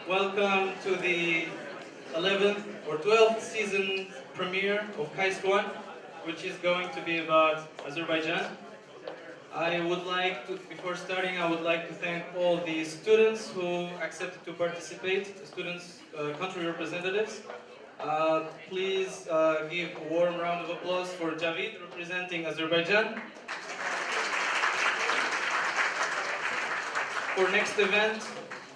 Welcome to the 11th or 12th season premiere of KAIST 1, which is going to be about Azerbaijan. I would like to, before starting, I would like to thank all the students who accepted to participate, the students, country representatives. Please give a warm round of applause for Javid representing Azerbaijan. For next event,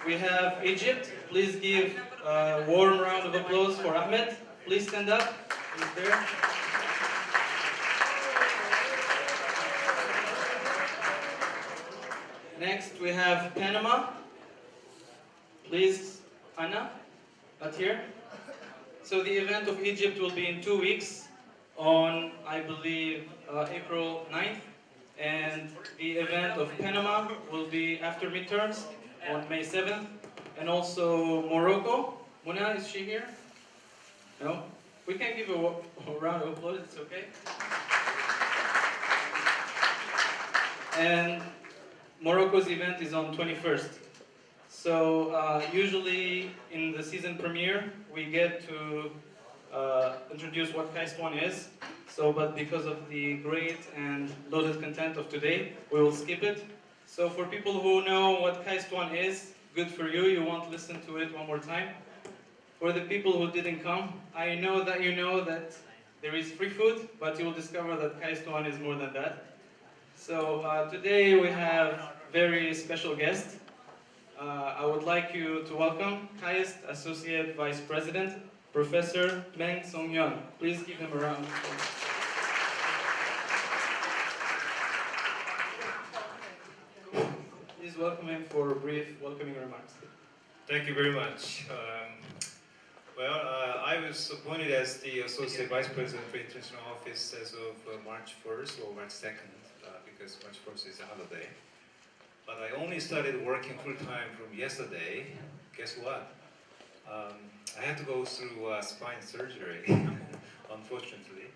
we have Egypt. Please give a warm round of applause for Ahmed. Please stand up. He's there. Next, we have Panama. Please, Anna, not here. So the event of Egypt will be in 2 weeks on, I believe, April 9th. And the event of Panama will be after midterms on May 7th. And also Morocco. Mona, is she here? No? We can give a round of applause, it's okay. And Morocco's event is on 21st. So usually in the season premiere, we get to introduce what KAIST 1 is. So, but because of the great and loaded content of today, we will skip it. So for people who know what KAIST 1 is, good for you, you won't listen to it one more time. For the people who didn't come, I know that you know that there is free food, but you will discover that KAIST 1 is more than that. So today we have very special guest. I would like you to welcome KAIST Associate Vice President, Professor Meng Song-hyun. Please give him a round of applause. Please welcome him for brief welcoming remarks. Thank you very much. I was appointed as the Associate Vice President for International Office as of March 1st or March 2nd, because March 1st is a holiday. But I only started working full-time from yesterday. Guess what? I had to go through spine surgery, unfortunately.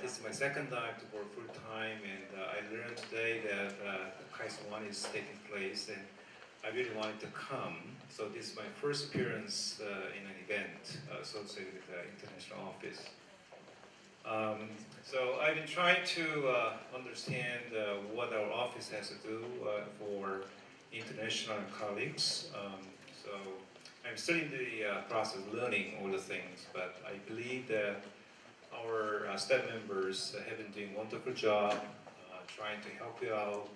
This is my second time to work full-time, and I learned today that KAIST 1 is taking place, and I really wanted to come. So this is my first appearance in an event associated with the International Office. So I've been trying to understand what our office has to do for international colleagues. So I'm still in the process of learning all the things, but I believe that our staff members have been doing a wonderful job trying to help you out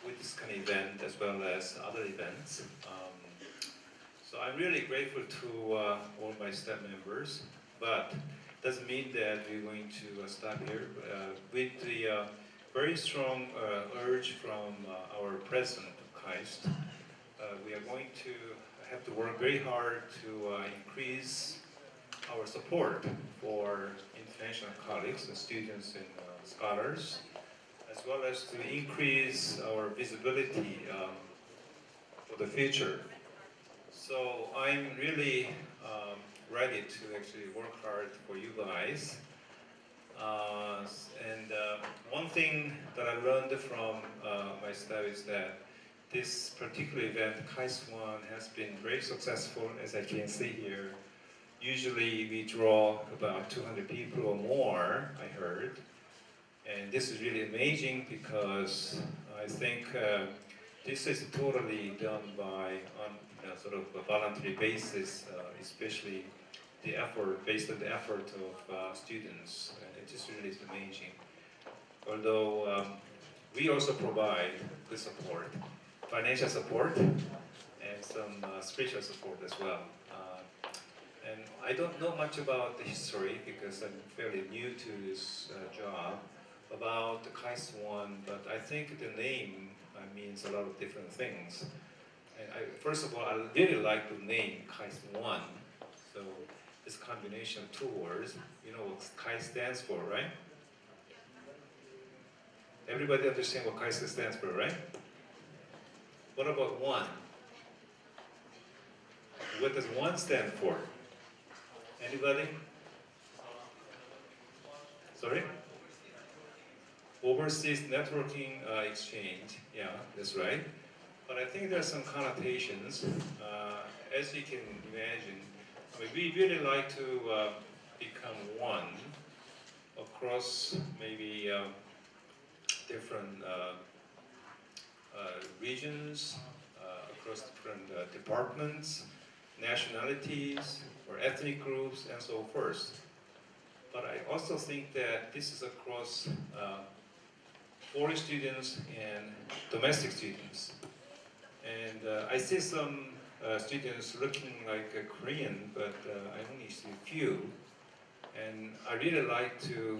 with this kind of event as well as other events. So I'm really grateful to all my staff members, but doesn't mean that we're going to stop here. With the very strong urge from our president of KAIST, we are going to have to work very hard to increase our support for international colleagues and students and scholars, as well as to increase our visibility for the future. So I'm really ready to actually work hard for you guys. One thing that I learned from my studies that this particular event, KAIST 1, has been very successful, as I can see here. Usually we draw about 200 people or more, I heard. And this is really amazing because I think this is totally done by on sort of a voluntary basis, especially the effort, based on the effort of students. And it just really is amazing. Although we also provide the support, financial support, and some spiritual support as well. And I don't know much about the history because I'm fairly new to this job about the KAIST 1, but I think the name means a lot of different things. And first of all, I really like the name KAIST 1. So it's a combination of two words. You know what KAIST stands for, right? Everybody understand what KAIST stands for, right? What about 1? What does 1 stand for? Anybody? Sorry? Overseas Networking Exchange. Yeah, that's right. but I think there are some connotations. As you can imagine, I mean, we really like to become one across maybe different regions, across different departments, nationalities, or ethnic groups, and so forth. But I also think that this is across foreign students and domestic students. And I see some students looking like a Korean, but I only see a few. And I really like to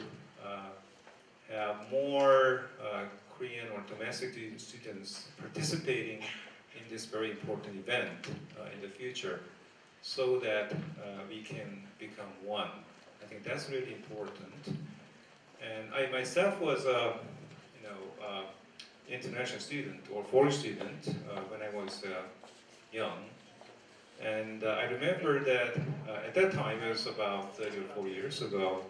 have more Korean or domestic students participating in this very important event in the future, so that we can become one. I think that's really important. And I myself was a international student or foreign student when I was young. And I remember that at that time, it was about 3 or 4 years ago,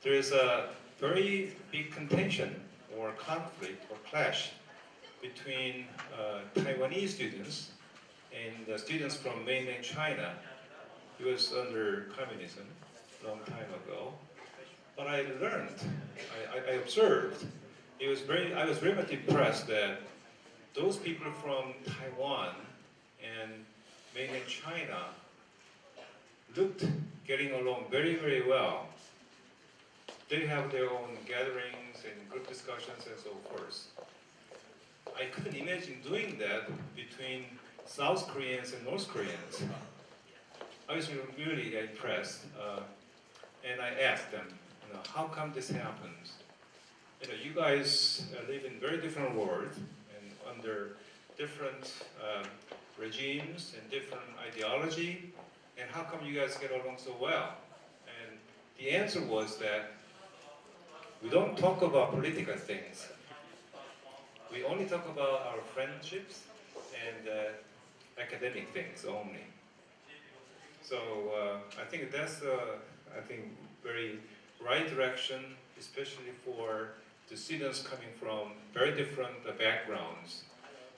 there is a very big contention or conflict or clash between Taiwanese students and the students from mainland China. It was under communism a long time ago. But I learned, I observed, I was very much impressed that those people from Taiwan and mainland China looked getting along very, very well. They have their own gatherings and group discussions and so forth. I couldn't imagine doing that between South Koreans and North Koreans. I was really impressed, and I asked them, how come this happens? You guys live in very different worlds and under different regimes and different ideology, and how come you guys get along so well? And the answer was that we don't talk about political things. We only talk about our friendships and academic things only. So I think that's very right direction, especially for the students coming from very different backgrounds.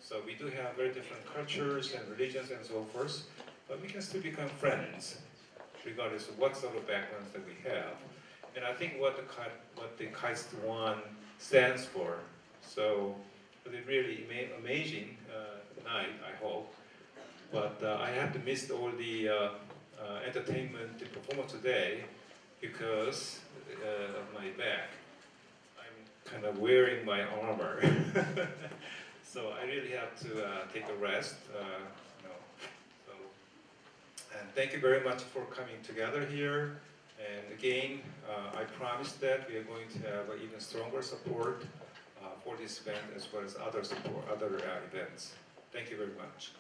So we do have very different cultures and religions and so forth, but we can still become friends, regardless of what sort of backgrounds that we have. And I think what the KAIST-1 stands for. So it was really amazing night, I hope. But I have to miss all the entertainment, the performance today, because of my back. I'm kind of wearing my armor. So I really have to take a rest. And thank you very much for coming together here. And again, I promise that we are going to have even stronger support for this event as well as other events. Thank you very much.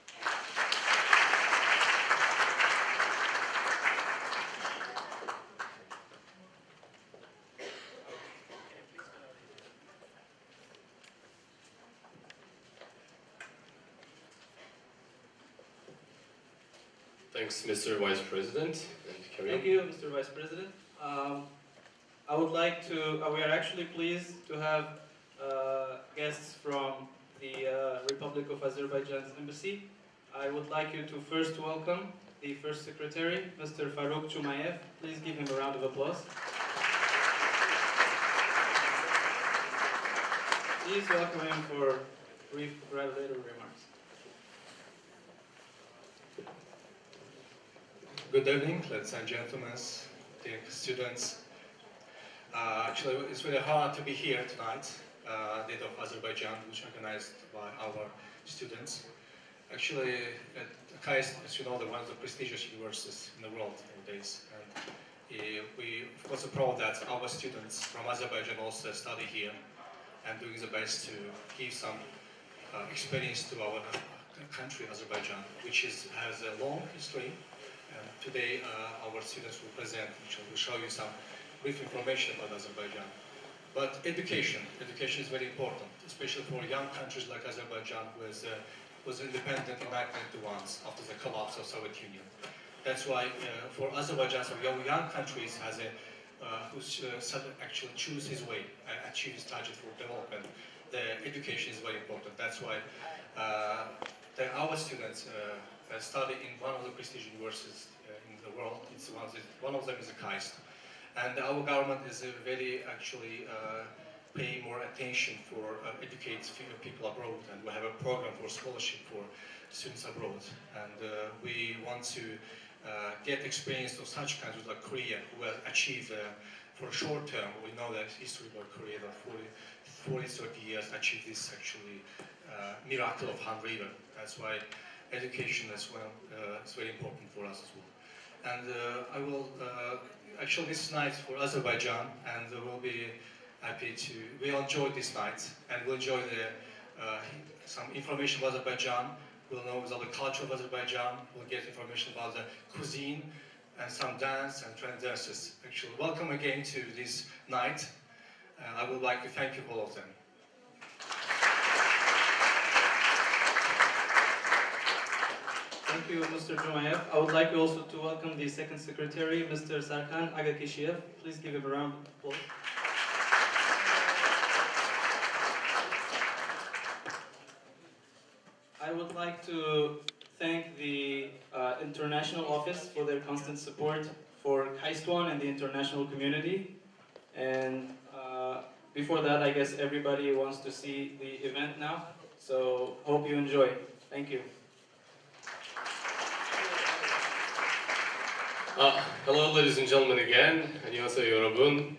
Thanks, Mr. Vice President. Thank you, Mr. Vice President. I would like to, we are actually pleased to have guests from the Republic of Azerbaijan's embassy. I would like you to first welcome the First Secretary, Mr. Faruk Chumayev. Please give him a round of applause. Please welcome him for brief congratulatory remarks. Good evening, ladies and gentlemen, dear students. Actually, it's really hard to be here tonight, Day of Azerbaijan, which is organized by our students. Actually, KAIST, as you know, is one of the prestigious universities in the world nowadays. And we, of course, are proud that our students from Azerbaijan also study here and doing the best to give some experience to our country, Azerbaijan, which has a long history. And today, our students will present, which will show you some brief information about Azerbaijan. But education is very important, especially for young countries like Azerbaijan, who was independent in 1991 after the collapse of Soviet Union. That's why for Azerbaijan, so young countries has a who actually choose his way, achieve his target for development. The education is very important. That's why that our students study in one of the prestigious universities in the world. One of them is KAIST. And our government is very actually paying more attention for educate people abroad, and we have a program for scholarship for students abroad. And we want to get experience of such countries like Korea, who have achieved for a short term. We know that history about Korea, that 40, 30 years achieved this actually miracle of Han River. That's why education as well is very important for us as well. And I will actually this night for Azerbaijan, and we'll be happy to, we'll enjoy this night, and we'll enjoy some information about Azerbaijan. We'll know about the culture of Azerbaijan. We'll get information about the cuisine and some dance and trend dances. Actually, welcome again to this night. I would like to thank you all of them. Thank you, Mr. Jumayev. I would like also to welcome the Second Secretary, Mr. Sarkan Agakishiev. Please give him a round of applause. I would like to thank the International Office for their constant support for KAIST-1 and the international community. And before that, I guess everybody wants to see the event now. So hope you enjoy. Thank you. Hello, ladies and gentlemen, again. 안녕하세요, 여러분.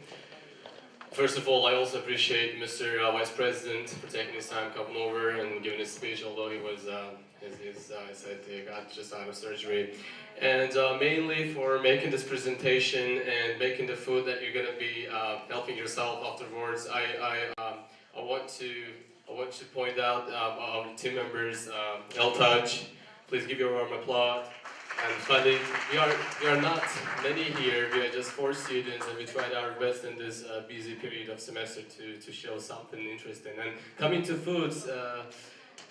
First of all, I also appreciate Mr. Vice President for taking his time coming over and giving his speech, although he was, said he got just out of surgery. And mainly for making this presentation and making the food that you're going to be helping yourself afterwards. I want to point out our team members, El Taj, please give your warm applause. And finally, we are not many here, we are just 4 students, and we tried our best in this busy period of semester to show something interesting. And coming to foods,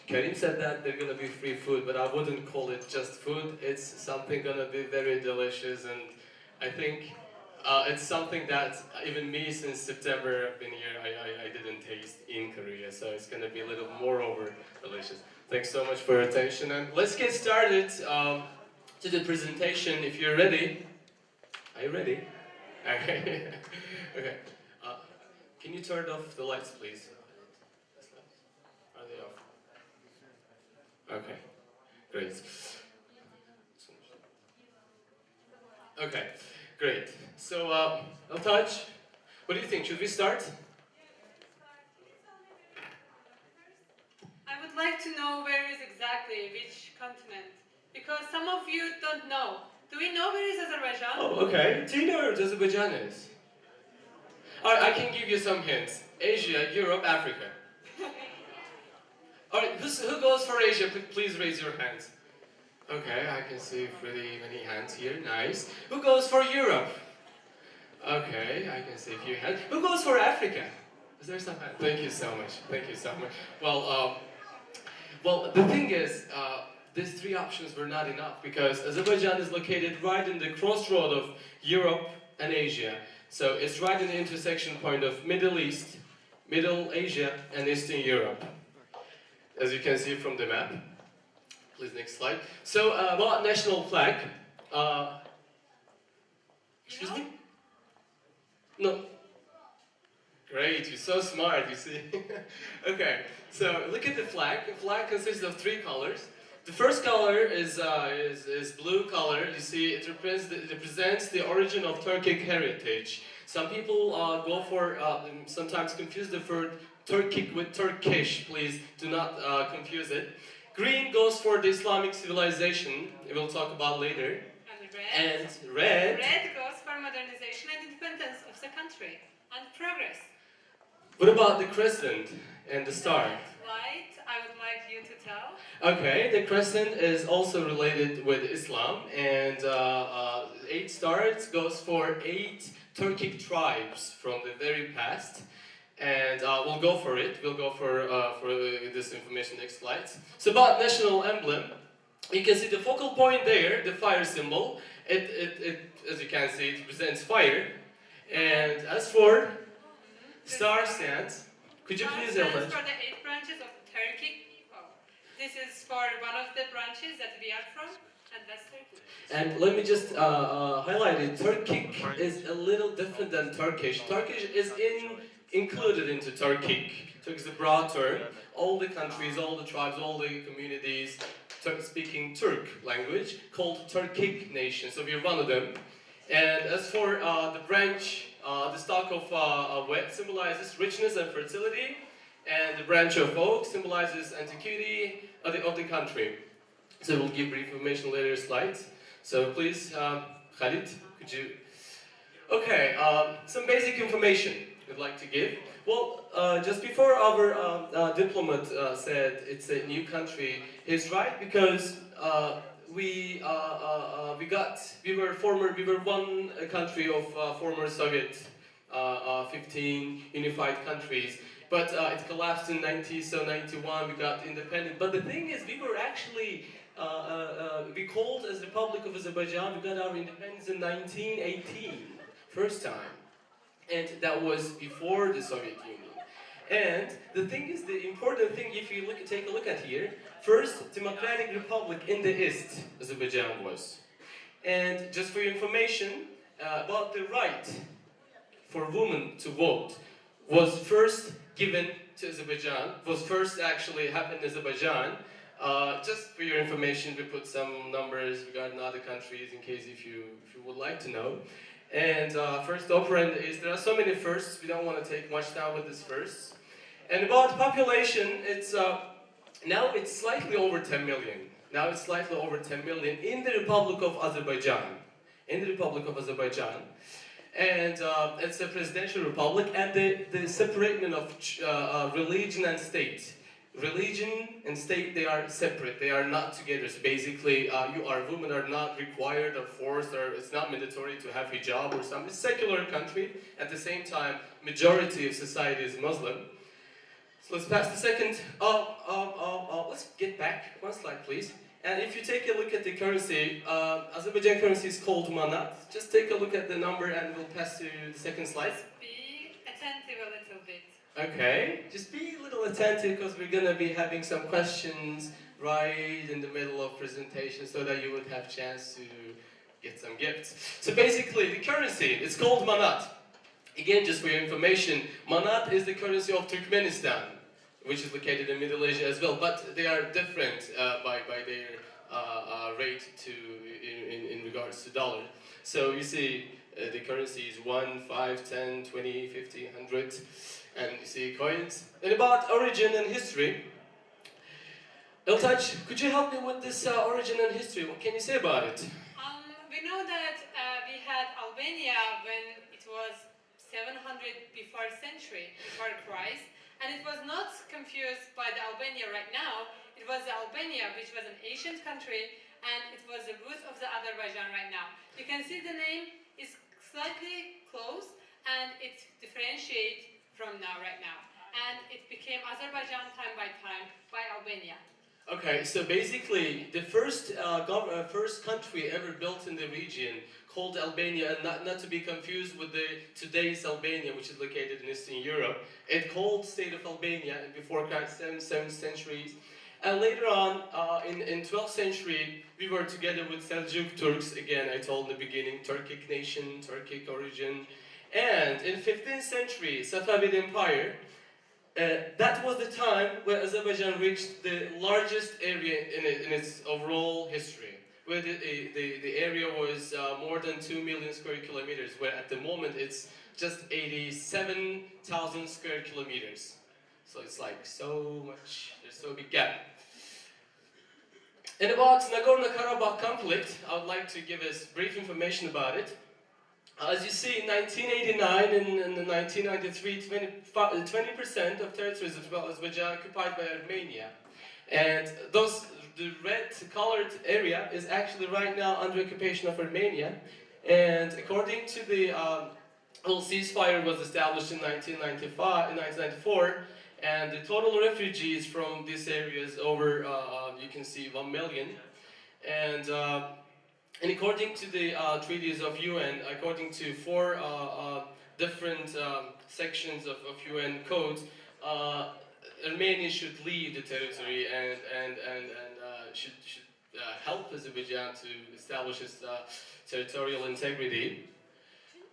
Karim said that they're going to be free food, but I wouldn't call it just food. It's something going to be very delicious, and I think it's something that even me, since September I've been here, I didn't taste in Korea, so it's going to be a little moreover delicious. Thanks so much for your attention, and let's get started. To the presentation, if you're ready. Are you ready? Okay. Okay. Can you turn off the lights, please? Are they off? Okay. Great. Okay. Great. So, El Taj, what do you think? Should we start? I would like to know where is exactly which continent. Because some of you don't know. Do we know where is Azerbaijan? Oh, okay. Do you know where Azerbaijan is? Alright, I can give you some hints. Asia, Europe, Africa. Alright, who goes for Asia? Please raise your hands. Okay, I can see pretty many hands here. Nice. Who goes for Europe? Okay, I can see a few hands. Who goes for Africa? Is there some hands? Thank you so much. Thank you so much. Well, the thing is, these 3 options were not enough, because Azerbaijan is located right in the crossroad of Europe and Asia. So it's right in the intersection point of Middle East, Middle Asia, and Eastern Europe. As you can see from the map. Please, next slide. So, about national flag. Excuse me? No. Great, you're so smart, you see. Okay, so look at the flag. The flag consists of 3 colors. The first color is blue color. You see, it represents the origin of Turkic heritage. Some people go for, sometimes confuse the word Turkic with Turkish. Please do not confuse it. Green goes for the Islamic civilization. We'll talk about later. And red. Red goes for modernization and independence of the country and progress. What about the crescent and the star? White, I would like you to tell. Okay, the crescent is also related with Islam, and 8 stars goes for 8 Turkic tribes from the very past, and we'll go for it. We'll go for this information next slides. So about national emblem, you can see the focal point there, the fire symbol. It as you can see, it represents fire, and as for star stands. Could you please help us? For the 8 branches of Turkic people. this is for one of the branches that we are from, and that's Turkey. And let me just highlight it. Turkic is a little different than Turkish. Turkish is included into Turkic. Turkic is a broad term. All the countries, all the tribes, all the communities speaking Turk language called Turkic nation. So we're one of them. And as for the branch, the stalk of wheat symbolizes richness and fertility, and the branch of oak symbolizes antiquity of the country. So we'll give brief information later slides. So please, Khalid, could you? Okay, some basic information we'd like to give. Well, just before our diplomat said it's a new country, he's right, because we were one country of former Soviet 15 unified countries, but it collapsed in 91. We got independent. But the thing is, we were actually we called as Republic of Azerbaijan. We got our independence in 1918, first time, and that was before the Soviet Union. And the thing is, the important thing, if you take a look at here, first democratic republic in the East, Azerbaijan was. And just for your information, about the right for women to vote was first given to Azerbaijan, was first actually happened in Azerbaijan. Just for your information, we put some numbers regarding other countries in case if you would like to know. And first operand is, there are so many firsts, we don't want to take much time with this first. And about population, it's now it's slightly over 10 million. Now it's slightly over 10 million in the Republic of Azerbaijan. In the Republic of Azerbaijan. And it's a presidential republic, and the separation of religion and state. Religion and state, they are separate, they are not together. So basically, women are not required or forced, or it's not mandatory to have hijab or something. It's a secular country. At the same time, majority of society is Muslim. So let's pass the second. Let's get back one slide, please. And if you take a look at the currency, Azerbaijan currency is called manat. Just take a look at the number, and we'll pass to the second slide. Be attentive a little bit. Okay, just be a little attentive, because we're going to be having some questions right in the middle of presentation, so that you would have a chance to get some gifts. So basically, the currency, it's called manat. Again, just for your information, manat is the currency of Turkmenistan, which is located in Middle Asia as well, but they are different by their rate in regards to dollar. So you see, the currency is 1, 5, 10, 20, 50, 100. And you see coins. And about origin and history, Eltaj, could you help me with this origin and history? What can you say about it? We know that we had Albania when it was 700 before century, before Christ, and it was not confused by the Albania right now. It was the Albania, which was an ancient country, and it was the root of the Azerbaijan right now. You can see the name is slightly close, and it differentiates from right now, and it became Azerbaijan time by Albania. Okay, so basically the first country ever built in the region, called Albania, and not to be confused with today's Albania, which is located in Eastern Europe. It called state of Albania before 7th centuries, and later on in 12th century we were together with Seljuk Turks. Again, I told in the beginning, Turkic nation, Turkic origin. And in 15th century, Safavid Empire, that was the time where Azerbaijan reached the largest area in its overall history, where the area was more than 2 million square kilometers, where at the moment it's just 87,000 square kilometers. So it's like so much, there's so big gap. And about Nagorno-Karabakh conflict, I would like to give us brief information about it. As you see, in 1989 and in 1993, 20% of territories of Azerbaijan occupied by Armenia. And the red-colored area is actually right now under occupation of Armenia. And according to the whole ceasefire was established in 1994, and the total refugees from this area is over, you can see, 1 million. And according to the treaties of UN, according to 4 different sections of UN codes, Armenia should leave the territory and should help Azerbaijan to establish its territorial integrity.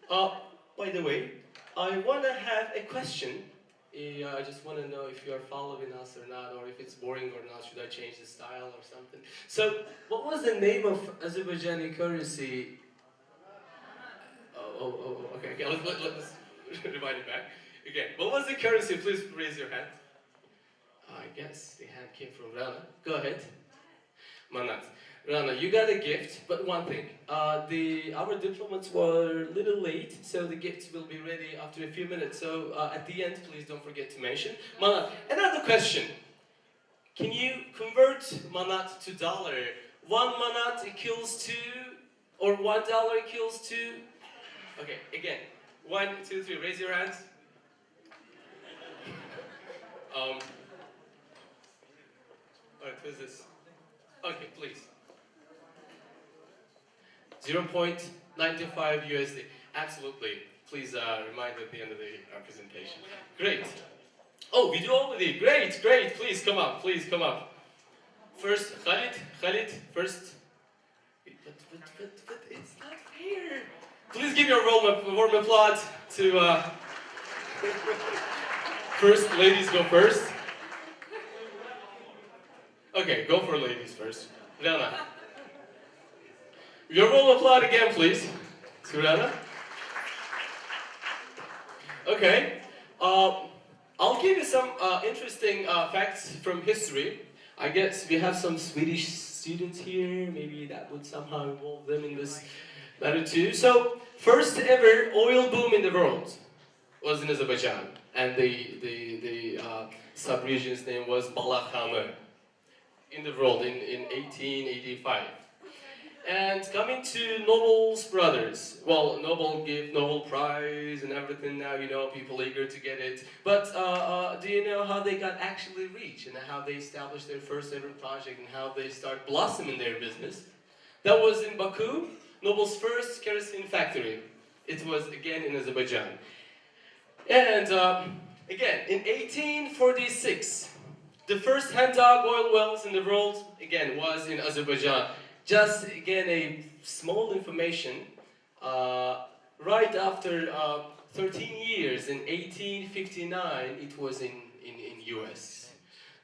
By the way, I want to have a question. I just want to know if you are following us or not, or if it's boring or not. Should I change the style or something? So, what was the name of Azerbaijani currency? Okay, let's rewind it back. Okay, what was the currency? Please raise your hand. I guess the hand came from Rana. Go ahead. Manat. Rana, you got a gift, but one thing. Our diplomats were a little late, so the gifts will be ready after a few minutes. So at the end, please don't forget to mention. Manat, another question. Can you convert manat to dollar? 1 manat equals to, or $1 equals to? Okay, again. 1, 2, 3, raise your hands. Alright, who's this? Okay, please. 0.95 USD. Absolutely. Please remind at the end of the presentation. Great. Oh, we do already. Great, great. Please come up. Please come up. First, Khalid, first. But it's not fair. Please give your warm applause to. First, ladies go first. Okay, go for ladies first. Rana. Your warm applause again, please. To Rana. Okay. I'll give you some interesting facts from history. I guess we have some Swedish students here. Maybe that would somehow involve them in this matter too. So, first ever oil boom in the world was in Azerbaijan, and the sub-region's name was Balakhama in the world in 1885. And coming to Nobel's brothers, well, Nobel gave Nobel Prize and everything now, you know, people eager to get it. But do you know how they got actually rich and how they established their first ever project and how they start blossoming their business? That was in Baku, Nobel's first kerosene factory. It was again in Azerbaijan. And again, in 1846, the first hand-dug oil wells in the world, again, was in Azerbaijan. Just, again, a small information. Right after 13 years, in 1859, it was in US.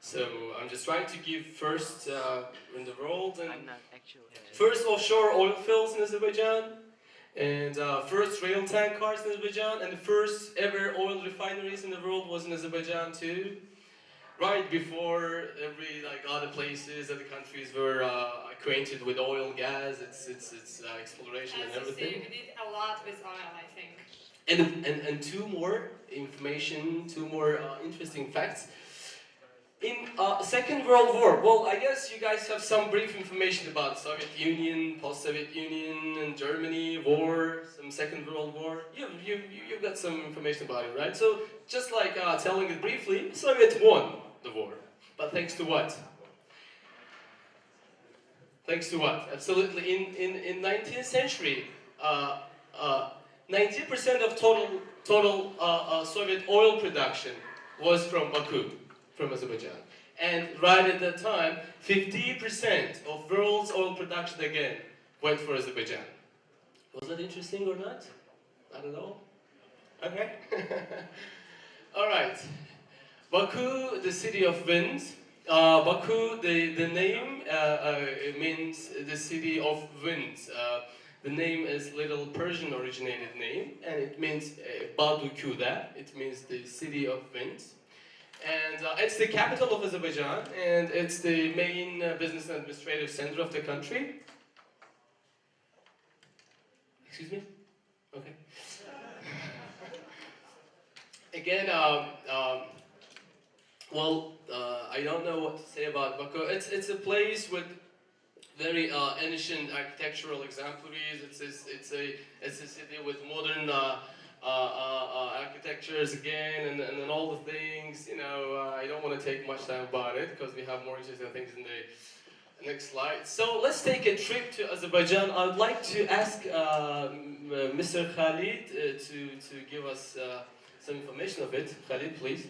So I'm just trying to give first in the world, and first offshore oil fields in Azerbaijan, and first rail tank cars in Azerbaijan, and the first ever oil refineries in the world was in Azerbaijan too. Right before every other places, other countries were acquainted with oil, gas, its exploration and everything. As you see, we did a lot with oil, I think. And two more information, two more interesting facts. In Second World War, well, I guess you guys have some brief information about Soviet Union, post-Soviet Union, and Germany, war, some Second World War. You've got some information about it, right? So, just like telling it briefly, Soviet won the war. But thanks to what? Thanks to what? Absolutely. In 19th century, 90% of total Soviet oil production was from Baku, from Azerbaijan. And right at that time, 50% of world's oil production again went for Azerbaijan. Was that interesting or not? Not at all? Okay. All right. Baku, the city of wind. Baku, the name means the city of wind. The name is little Persian originated name, and it means Badukuda. It means the city of wind. And it's the capital of Azerbaijan, and it's the main business and administrative center of the country. Excuse me? Okay. Again, I don't know what to say about Baku. It's a place with very ancient architectural exemplaries. It's a city with modern architectures again, and all the things. You know, I don't want to take much time about it because we have more interesting things in the next slide. So let's take a trip to Azerbaijan. I would like to ask Mr. Khalid to give us some information of it. Khalid, please.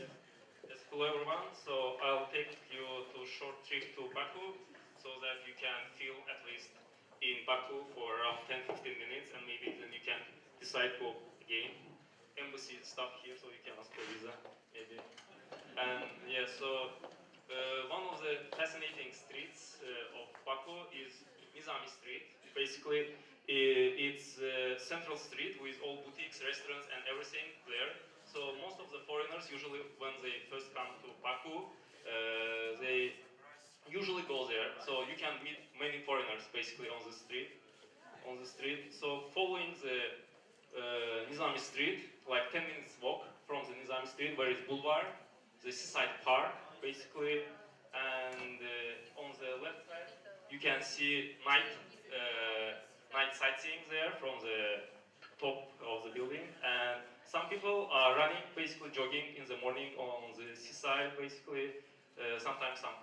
Hello everyone, so I'll take you to a short trip to Baku so that you can feel at least in Baku for around 10-15 minutes and maybe then you can decide to go again. Embassy stuff here so you can ask for visa maybe. And yeah, so one of the fascinating streets of Baku is Nizami Street. Basically, it's a central street with all boutiques, restaurants and everything there. So most of the foreigners, usually when they first come to Baku, they usually go there. So you can meet many foreigners basically on the street. So following the Nizami Street, like 10 minutes walk from the Nizami Street, where is Boulevard, the seaside park basically, and on the left side you can see night sightseeing there from the top of the building, and some people are running, basically jogging in the morning on the seaside, basically. Sometimes some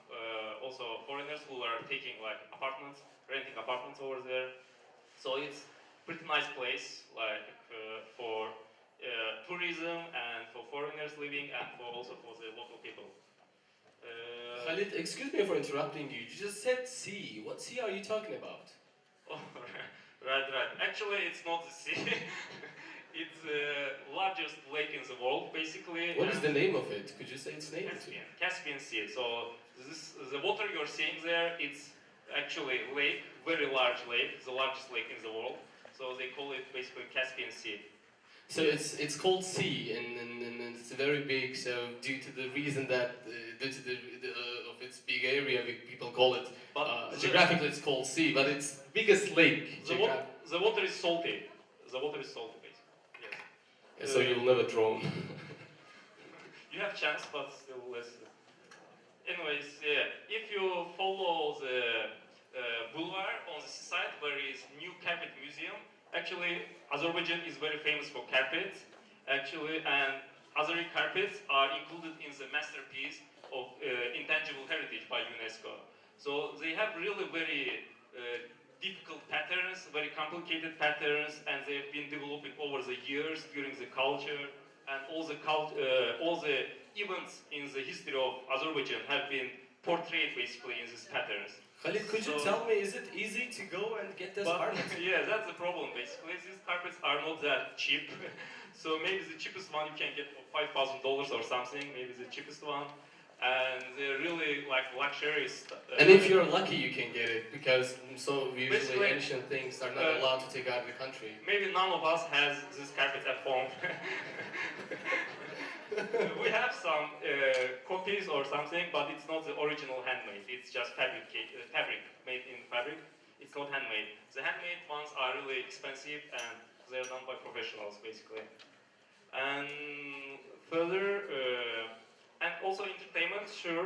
also foreigners who are taking like apartments, renting apartments over there. So it's pretty nice place, like for tourism and for foreigners living and also for the local people. Khalid, excuse me for interrupting you. You just said sea. What sea are you talking about? Oh, right. Actually, it's not the sea. It's the largest lake in the world, basically. What is the name of it? Could you say its name? Caspian Sea. So the water you're seeing there, it's actually a lake, very large lake, the largest lake in the world. So they call it basically Caspian Sea. So it's called sea, and it's very big. So due to the reason that due to the of its big area, people call it. Geographically, it's called sea, but it's biggest lake. The water is salty. The water is salty, basically. Yes. Yeah, so you'll never drown. You have chance, but still less. Anyways, yeah. If you follow the boulevard on the seaside, where is New Carpet Museum. Actually, Azerbaijan is very famous for carpets, actually, and Azeri carpets are included in the masterpiece of intangible heritage by UNESCO. So they have really very difficult patterns, very complicated patterns, and they've been developing over the years during the culture, and all the events in the history of Azerbaijan have been portrayed basically in these patterns. Khalid, could you tell me, is it easy to go and get this carpet? Yeah, that's the problem basically. These carpets are not that cheap. So maybe the cheapest one you can get for $5,000 or something, maybe the cheapest one. And they're really like luxurious. And if you're lucky, you can get it, because so usually ancient things are not allowed to take out of the country. Maybe none of us has this carpet at home. We have some copies or something, but it's not the original handmade. It's just fabric made in fabric. It's not handmade. The handmade ones are really expensive and they're done by professionals, basically. And further, and also entertainment, sure,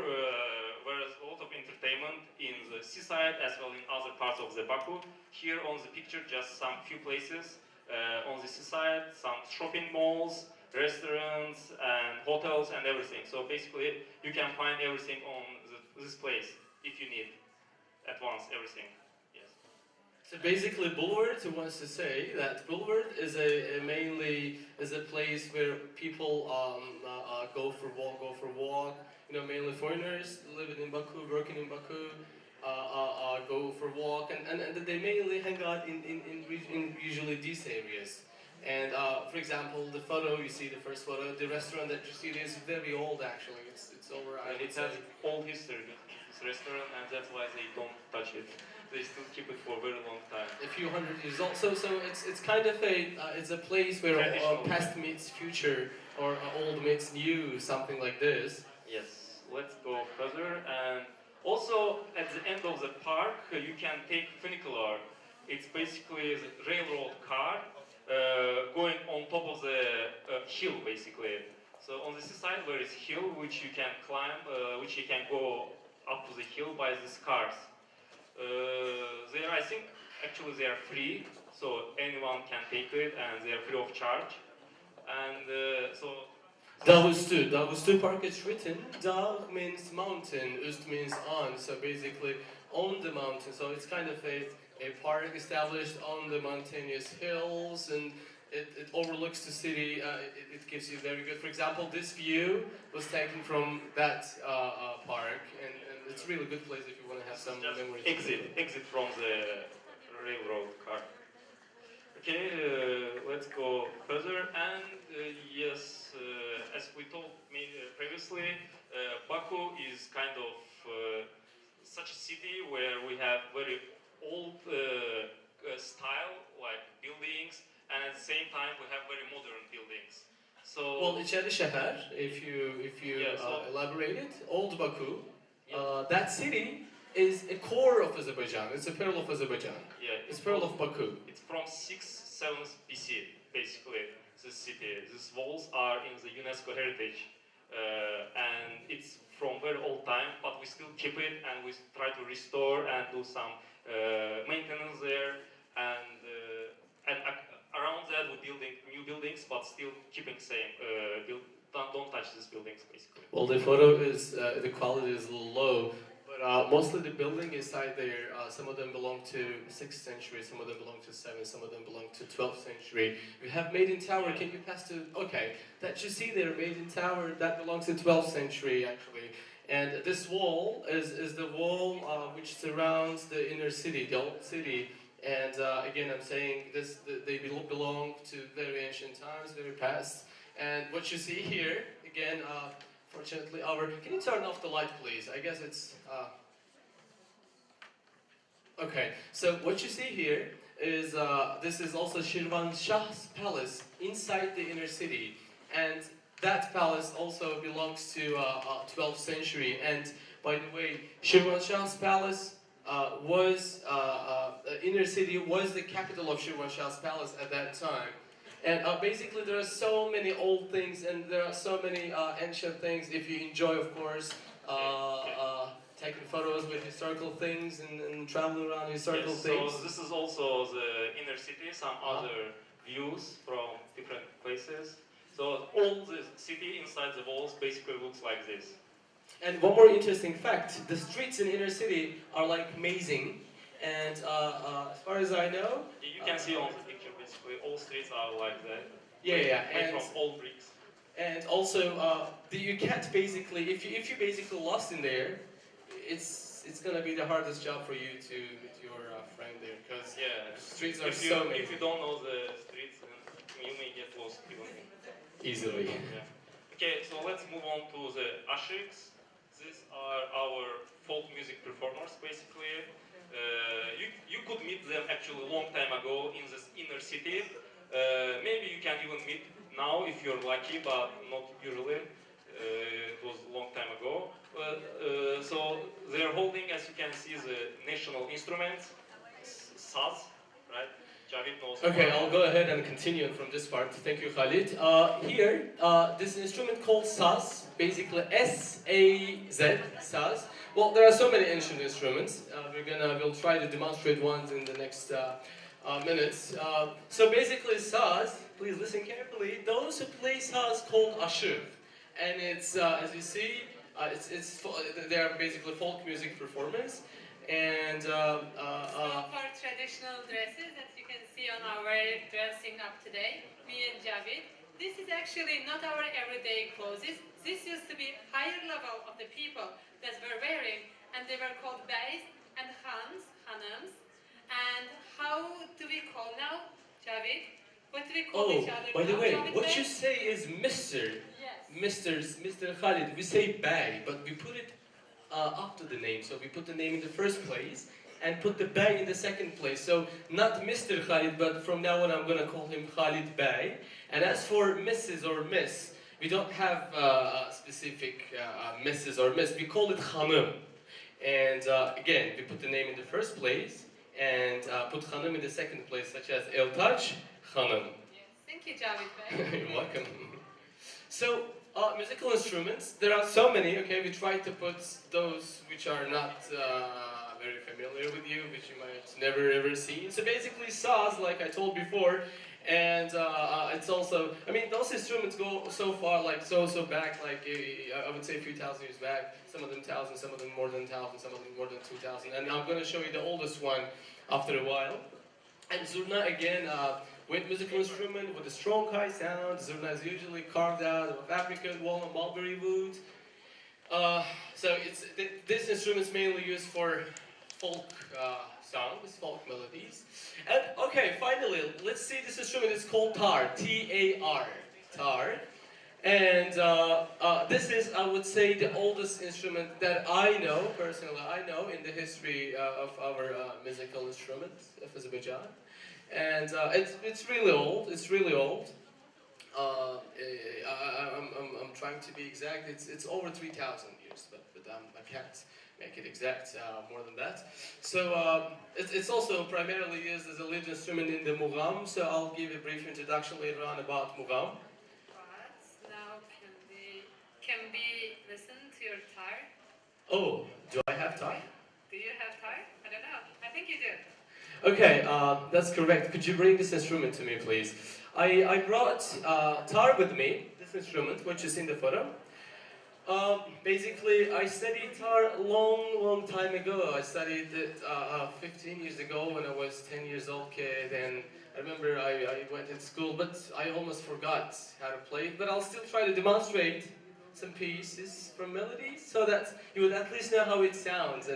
there's a lot of entertainment in the seaside as well in other parts of the Baku. Here on the picture, just some few places on the seaside, some shopping malls, restaurants and hotels and everything. So basically, you can find everything on this place if you need at once everything. Yes. So basically, Boulevard wants to say that Boulevard is mainly a place where people go for walk. You know, mainly foreigners living in Baku, working in Baku, go for walk, and they mainly hang out in usually these areas. And for example, the photo, you see the first photo, the restaurant that you see is very old actually. It's over. And it has old history, this restaurant, and that's why they don't touch it. They still keep it for a very long time. A few hundred years old. So it's kind of it's a place where past meets future or old meets new, something like this. Yes. Let's go further. And also at the end of the park, you can take funicular. It's basically a railroad car. Going on top of the hill, basically. So on the seaside there is hill which you can climb, which you can go up to the hill by these cars. I think actually they are free, so anyone can take it and they are free of charge. And so. Dağüstü Park is written. Dağ means mountain, üst means on. So basically on the mountain. So it's kind of a park established on the mountainous hills, and it overlooks the city. It gives you very good. For example, this view was taken from that park, and it's a really good place if you want to have some memories. Exit from the railroad car. Okay, let's go further. And yes, as we told previously, Baku is kind of such a city where we have very old style, like buildings, and at the same time we have very modern buildings. So well, İçeri şehir, if you yeah, elaborate it, Old Baku, that city is a core of Azerbaijan. It's a pearl of Azerbaijan. Yeah, it's pearl of Baku. It's from 6th, 7th BC, basically. This city, these walls are in the UNESCO heritage, and it's from very old time, but we still keep it and we try to restore and do some maintenance there, and around that we're building new buildings, but still keeping same. Don't touch these buildings, basically. Well, the photo is the quality is a little low, but mostly the building inside there. Some of them belong to 6th century, some of them belong to 7th, some of them belong to 12th century. We have Maiden Tower. Can you pass to? Okay, that you see there, Maiden Tower, that belongs to 12th century actually. And this wall is the wall which surrounds the inner city, the old city. And again, I'm saying this, they belong to very ancient times, very past. And what you see here, again, fortunately, can you turn off the light, please? I guess it's, okay. So what you see here is, this is also Shirvanshah's palace inside the inner city. And that palace also belongs to 12th century. And by the way, Shirvanshah's palace was, inner city was the capital of Shirvanshah's palace at that time. And basically there are so many old things and there are so many ancient things. If you enjoy, of course, taking photos with historical things and traveling around historical things. So this is also the inner city, some other views from different places. So all the city inside the walls basically looks like this. And one more interesting fact, the streets in inner city are like amazing. And as far as I know... You can see on the picture basically, all streets are like that. Yeah. Made from old bricks. And also, you can't basically, if you basically lost in there, it's gonna be the hardest job for you to with your friend there, because the streets are so amazing. If you don't know the streets, then you may get lost even. Easily. Yeah. Okay, so let's move on to the ashiks. These are our folk music performers, basically. You could meet them actually a long time ago in this inner city. Maybe you can even meet now if you're lucky, but not usually. It was a long time ago. So they're holding, as you can see, the national instrument, saz, right? Javid knows. Okay, I'll go ahead and continue from this part. Thank you, Khalid. Here, this instrument called saz, basically S-A-Z, saz. Well, there are so many ancient instruments. We'll try to demonstrate ones in the next minutes. So basically, saz, please listen carefully. Those who play saz called ashur, and it's as you see, they are basically folk music performers. And so for traditional dresses that you can see on our dressing up today, me and Javid, this is actually not our everyday clothes. This used to be higher level of the people that were wearing, and they were called beys and hanams. And how do we call now, Javid? What do we call each other by now, the way, Javid what Bey? you say is Mr. Yes. Mr. Khalid. We say Bey, but we put it after the name. So we put the name in the first place and put the Bey in the second place. So not Mr. Khalid, but from now on I'm going to call him Khalid Bey. And as for Mrs. or Miss, we don't have a specific Mrs. or Miss. We call it Hanım. And again, we put the name in the first place and put Hanım in the second place, such as Eltaj Hanım. Yes. Thank you, Javid Bey. You're welcome. So, musical instruments, there are so many, okay, we try to put those which are not very familiar with you, which you might never ever seen. So basically saz, like I told before, and it's also, I mean, those instruments go so far, like so back, like I would say a few thousand years back, some of them 1,000, some of them more than 1,000, some of them more than 2,000, and I'm going to show you the oldest one after a while. And zurna again, with musical instrument with a strong high sound. Zurna is usually carved out of African walnut mulberry wood. So this instrument is mainly used for folk songs, folk melodies. And okay, finally, let's see this instrument is called tar, T-A-R, tar. And this is, I would say, the oldest instrument that I know, personally, I know in the history of our musical instruments of Azerbaijan. And it's really old, it's really old. I'm trying to be exact, it's over 3,000 years, but I can't make it exact more than that. So it's also primarily used as a lead instrument in the mugham, so I'll give a brief introduction later on about mugham. Now can we listen to your tar? Oh, do I have tar? Do you have tar? I don't know. I think you do. Okay, that's correct. Could you bring this instrument to me, please? I brought tar with me, this instrument, which is in the photo. Basically, I studied tar a long time ago. I studied it 15 years ago when I was 10 years old kid, and I remember I went to school, but I almost forgot how to play it. But I'll still try to demonstrate some pieces from melodies so that you would at least know how it sounds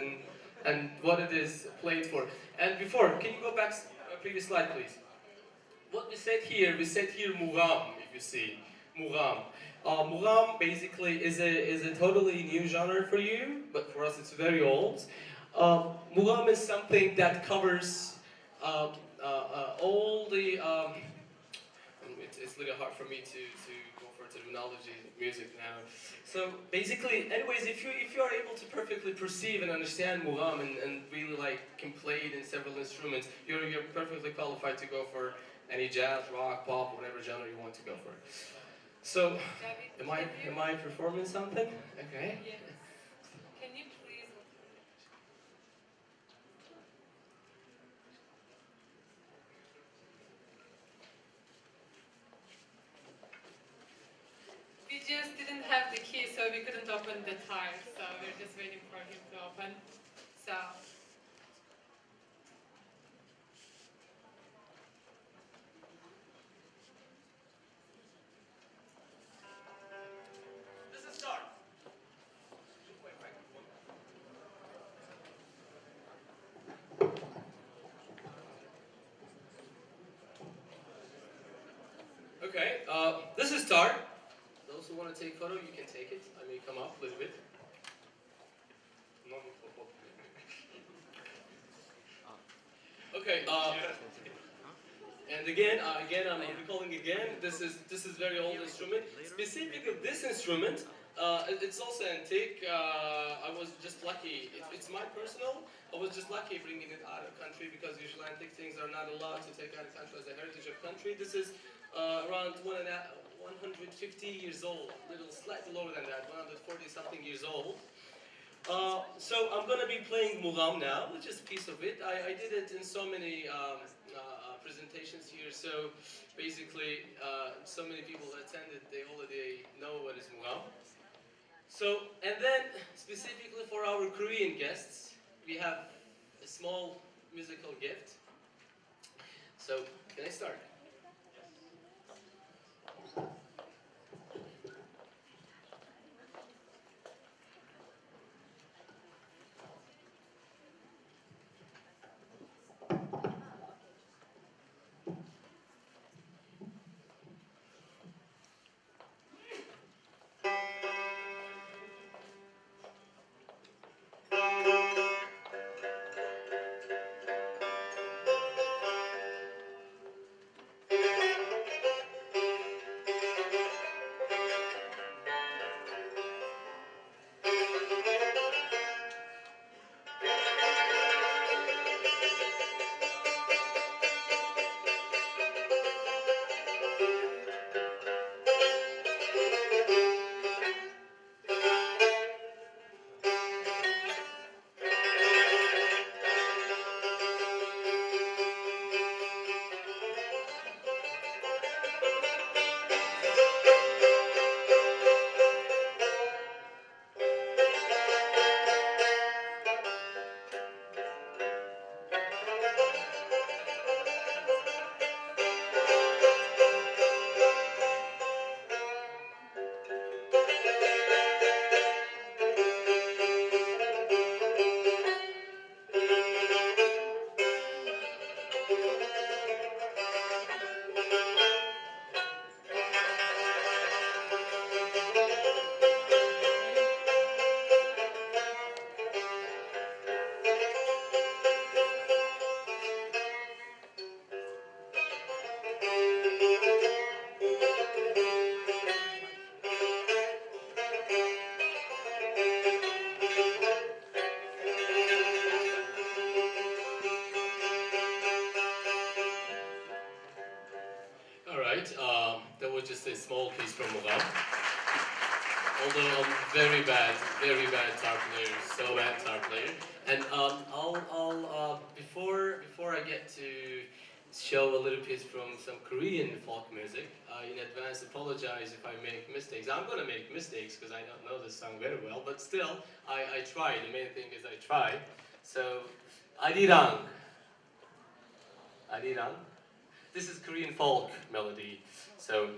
and what it is played for. And before, can you go back previous slide, please? What we said here mugham, if you see, mugham. Mugham basically is a totally new genre for you, but for us it's very old. Mugham is something that covers all the. It's a little hard for me to go for terminology music now. So basically, anyways, if you are able to perfectly perceive and understand mugham and really like can play it in several instruments, you're perfectly qualified to go for any jazz, rock, pop, whatever genre you want to go for. So, am I performing something? Okay. Yes. Can you please? We just didn't have the key, so we couldn't open the tar. So we're just waiting for him to open. So. Okay, this is tar. Those who want to take photo, you can take it. I may come up a little bit. Okay, and again, I'm recalling again, this is very old instrument. Specifically this instrument, it's also antique. I was just lucky, it's my personal, I was just lucky bringing it out of country because usually antique things are not allowed to take out of country as a heritage of country. This is around 150 years old, a little slightly lower than that, 140 something years old. So I'm going to be playing mugham now, which is a piece of it. I did it in so many presentations here, so basically so many people attended, they already know what is mugham. So, and then specifically for our Korean guests, we have a small musical gift. So, can I start? right. That was just a small piece from Mugham. Although I'm very bad tar player, so bad tar player. And before I get to show a little piece from some Korean folk music, in advance apologize if I make mistakes. I'm gonna make mistakes because I don't know this song very well, but still, I try. The main thing is I try. So, Arirang. This is Korean folk melody. So.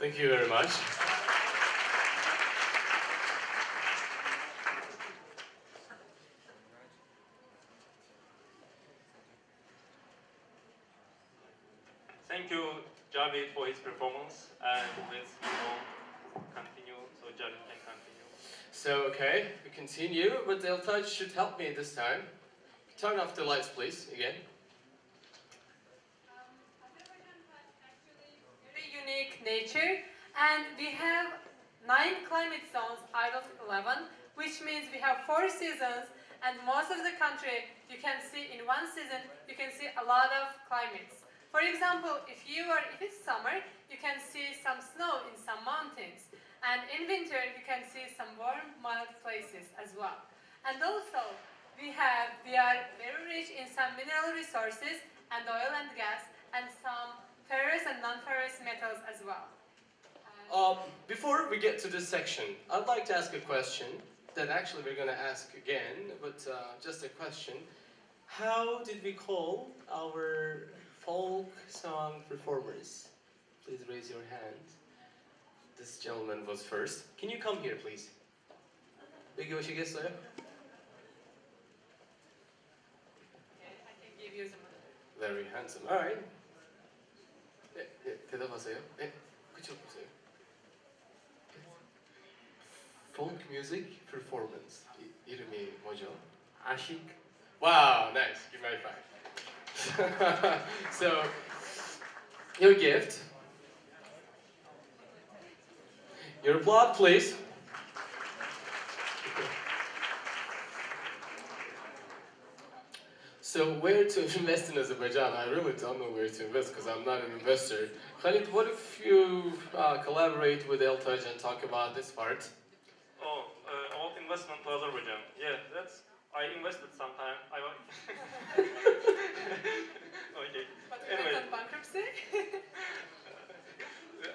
Thank you very much. Thank you, Javid, for his performance, and let's continue. So Javid can continue. So, okay, we continue, but the touch should help me this time. Turn off the lights, please, again. Azerbaijan has actually very unique nature, and we have 9 climate zones out of 11, which means we have 4 seasons, and most of the country you can see in one season, you can see a lot of climates. For example, if it's summer, you can see some snow in some mountains, and in winter you can see some warm, mild places as well. And also, we are very rich in some mineral resources and oil and gas, and some ferrous and non-ferrous metals as well. Before we get to this section, I'd like to ask a question that actually we're going to ask again, but just a question. How did we call our folk song performers? Please raise your hand. This gentleman was first. Can you come here, please? 여기 오시겠어요? I can give you some. Very handsome. All right. 대답하세요. 그쪽 보세요. Folk music performance. 이름이 뭐죠? 아식. Wow, nice. Give me a 5. So, your gift. Your applaud, please. So where to invest in Azerbaijan? I really don't know where to invest because I'm not an investor. Khalid, what if you collaborate with Eltaj and talk about this part? About investment to Azerbaijan. Yeah, I invested sometime. Okay. But Anyway. on bankruptcy?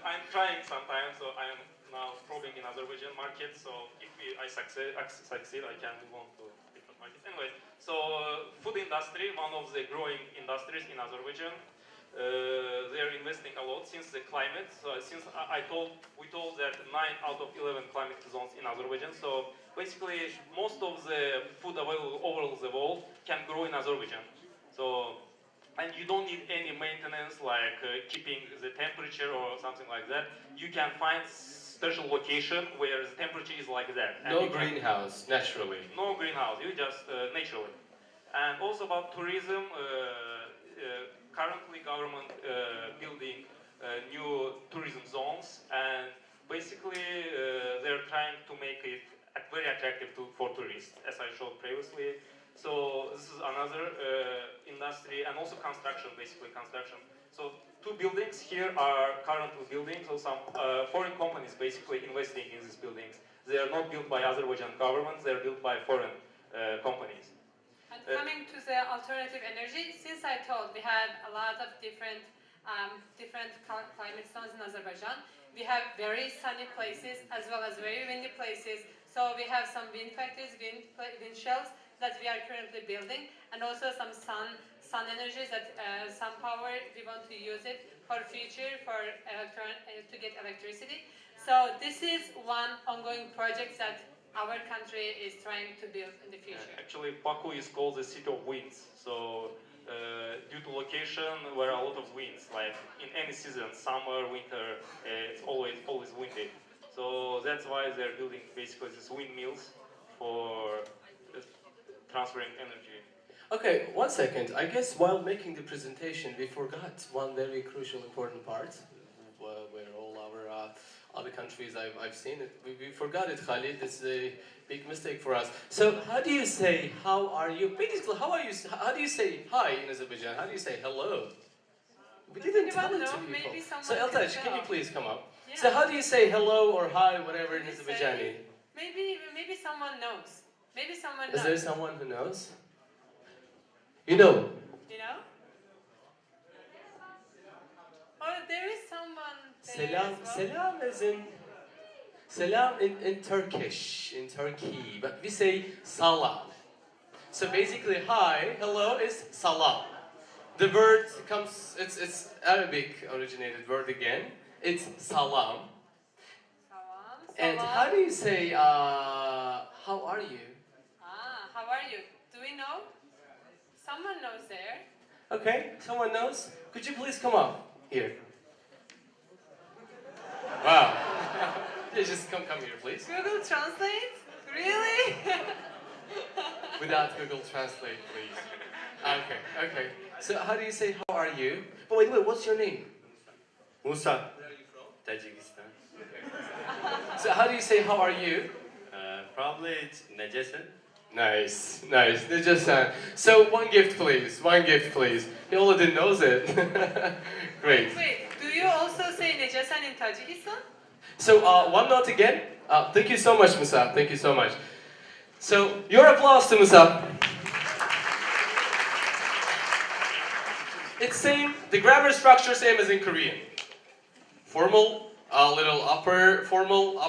I'm trying sometimes, so I'm now probing in Azerbaijan market. So if I succeed, I can move on to different markets. Anyway, so food industry, one of the growing industries in Azerbaijan. They're investing a lot since the climate. So since we told that 9 out of 11 climate zones in Azerbaijan. So basically, most of the food available over the world can grow in Azerbaijan. So, and you don't need any maintenance like keeping the temperature or something like that. You can find special location where the temperature is like that. And no greenhouse, naturally. No greenhouse, you just naturally. And also about tourism, currently government building new tourism zones, and basically they're trying to make it very attractive for tourists, as I showed previously. So this is another industry, and also construction, basically construction. So 2 buildings here are currently building, so some foreign companies basically investing in these buildings. They are not built by Azerbaijan government, they are built by foreign companies. And coming to the alternative energy, since I told we had a lot of different climate zones in Azerbaijan, we have very sunny places as well as very windy places. So we have some wind factories, wind shells that we are currently building, and also some sun energies that sun power. We want to use it for future to get electricity. So this is one ongoing project that our country is trying to build in the future. Actually, Baku is called the city of winds. So due to location, where are a lot of winds, like in any season, summer, winter, it's always windy. So that's why they're building basically these windmills for transferring energy. Okay, 1 second. I guess while making the presentation, we forgot one very crucial, important part, where all our other countries I've seen it. We forgot it, Khalid. It's a big mistake for us. So how do you say, how are you? Basically, how do you say hi in Azerbaijan? How do you say hello? We didn't tell it to people. So Eltaj, can you please come up? Yeah. So how do you say hello or hi, whatever in Azerbaijani? Maybe someone knows. Maybe someone knows. Is there someone who knows? You know? You know? Oh, there is someone there Selam, as well. selam is in... Selam in Turkish, in Turkey, but we say salam. So basically, hi, hello is salam. The word comes, it's Arabic originated word again. It's salam. Salam. And how do you say, how are you? How are you? Do we know? Someone knows there. Okay, someone knows? Could you please come up here? Wow. Yeah, just come here, please. Google Translate? Really? Without Google Translate, please. Okay. So how do you say how are you? But wait, what's your name? Musa. Where are you from? Tajikistan. So how do you say how are you? Probably it's Najasan. Nice. Najasan. So one gift, please. He already knows it. Great. Wait, do you also say Najasan in Tajikistan? So one note again. Thank you so much, Musa. Thank you so much. So your applause to Musa. It's same. The grammar structure same as in Korean. Formal, a little upper formal,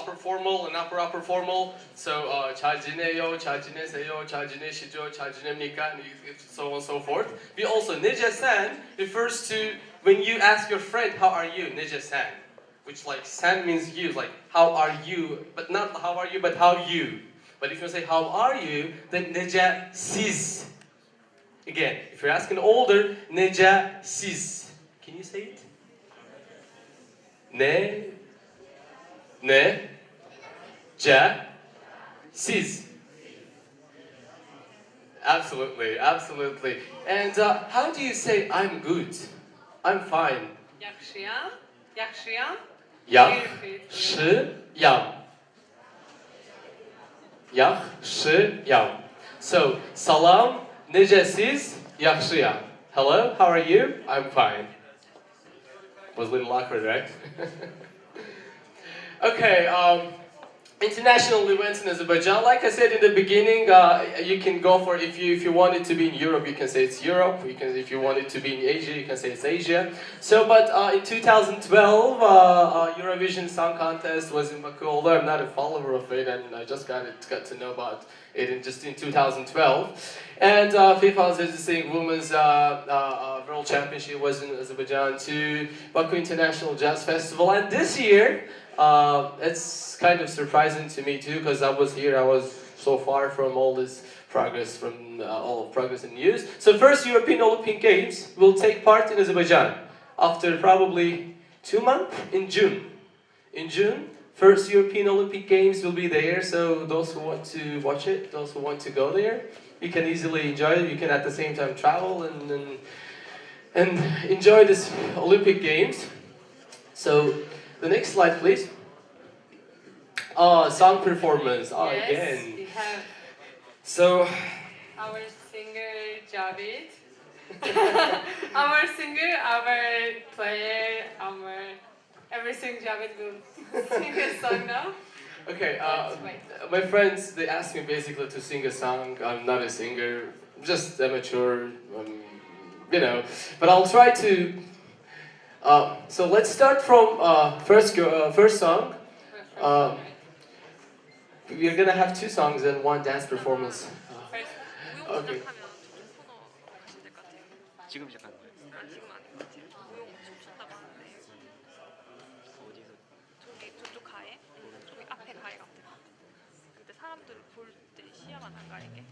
and upper formal. So 잘 지내요, 잘 지내세요, 잘 지내시죠, 잘 지냅니까, and so on and so forth. We also Nejasan refers to when you ask your friend how are you, Nejasan, which like san means you, like how are you, but not how are you, but how you. But if you say how are you, then Neja siz. Again, if you're asking older, Neja siz. Can you say it? Ja, siz. Absolutely. And how do you say I'm good? I'm fine. Yakşıyam. Yakşıyam. Yaxşıyam. So, salam, necesiz, yaxşıyam. Hello, how are you? I'm fine. Was a little awkward, right? Okay, international events in Azerbaijan. Like I said in the beginning, you can go for if you want it to be in Europe, you can say it's Europe. If you want it to be in Asia, you can say it's Asia. So, but in 2012, Eurovision Song Contest was in Baku. Although I'm not a follower of it, and I just got to know about it in 2012. And FIFA's Existing Women's World Championship was in Azerbaijan too. Baku International Jazz Festival, and this year. It's kind of surprising to me too, because I was here, I was so far from all this progress, from all of progress and news. So first European Olympic Games will take part in Azerbaijan after probably 2 months in June. In June, first European Olympic Games will be there, so those who want to watch it, those who want to go there, you can easily enjoy it. You can at the same time travel and enjoy this Olympic Games. So the next slide, please. Song performance. Yes, Again. we have So, our singer Javid. Our singer, our player, everything. Javid will sing a song now. okay, my friends, they asked me basically to sing a song. I'm not a singer. just amateur, you know. But I'll try to. So let's start from first song. We're gonna have 2 songs and 1 dance performance. Okay. 지금 시작하는 거예요? 지금 아닌 것 같아요. 무용 춤췄다고 하는데 어디서? 저쪽 가해? 저기 앞에 가해 같은 거. 근데 사람들 볼 때 시야가 안 가리게.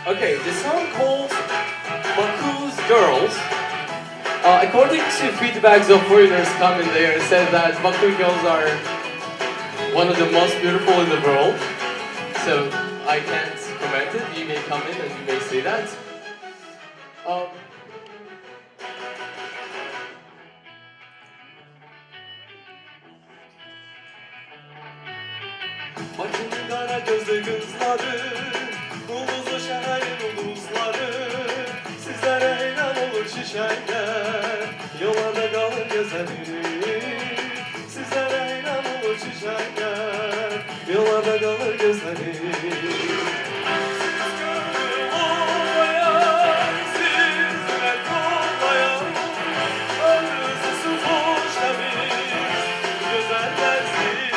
Okay, the song called Baku's Girls. According to feedbacks of foreigners coming there, said that Baku girls are one of the most beautiful in the world. So I can't comment it. You may come in and you may say that. Bakın kara gözlü kızları, uluzlu şehrin uluzları, sizlere heyran olur şişenler, yollarda kalır gözleri. Sizlere heyran olur şişenler, yollarda kalır gözleri. Siz gönül olmayan, sizler olmayan, ömrünüzü hoş temiz, güzellersiz.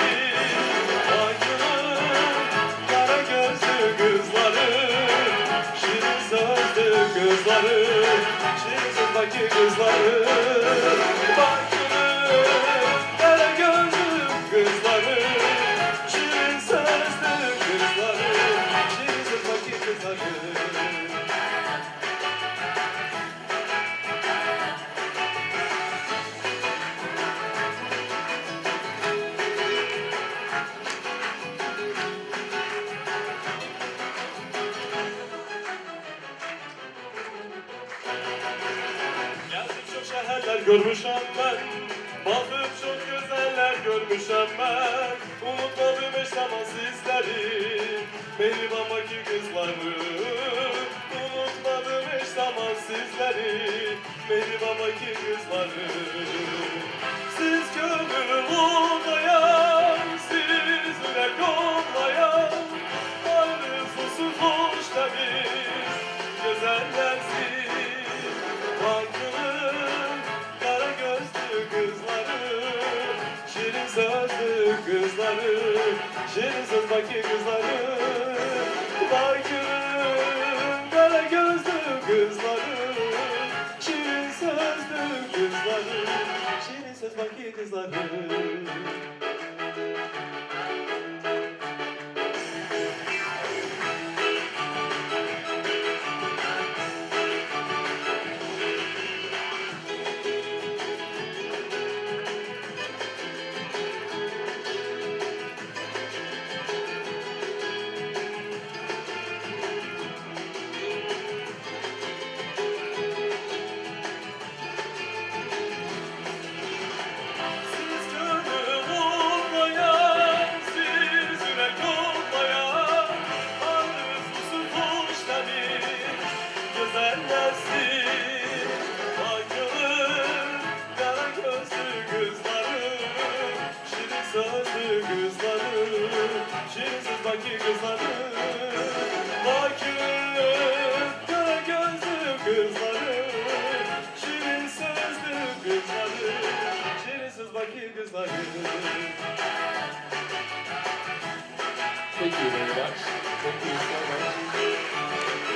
Kara gözlü kızları, şirin sözlü kızları, şirin sözdeki kızları. Bakın kara gözlü kızları, şirin sözlü kızları, şirin sözdeki kızları. Şehirler görmüşem ben, bakıp çok güzeller görmüşem ben. Unutmadım hiç zaman sizleri, benim amaki kızları. Unutmadım hiç zaman sizleri, benim amaki kızları. Siz gönül olmayan, siz yürek olmayan, arzusu hoş temiz, güzellersiz. Bakın kara gözlü kızları, şirin sözlü kızları, şirin sözdeki kızları. Bakın kara gözlü kızları, şirin sözlü kızları, şirin sözdeki kızları. Siz gönül olmayan, siz yürek olmayan, arzusu hoş temiz, güzellersiz. Bakın kara gözlü kızları, şirin sözlü kızları, şirin sözdeki kızları. Bakın kara gözlü kızları, şirin sözlü kızları, şirin sözdeki kızları. Thank you very much. Thank you so much.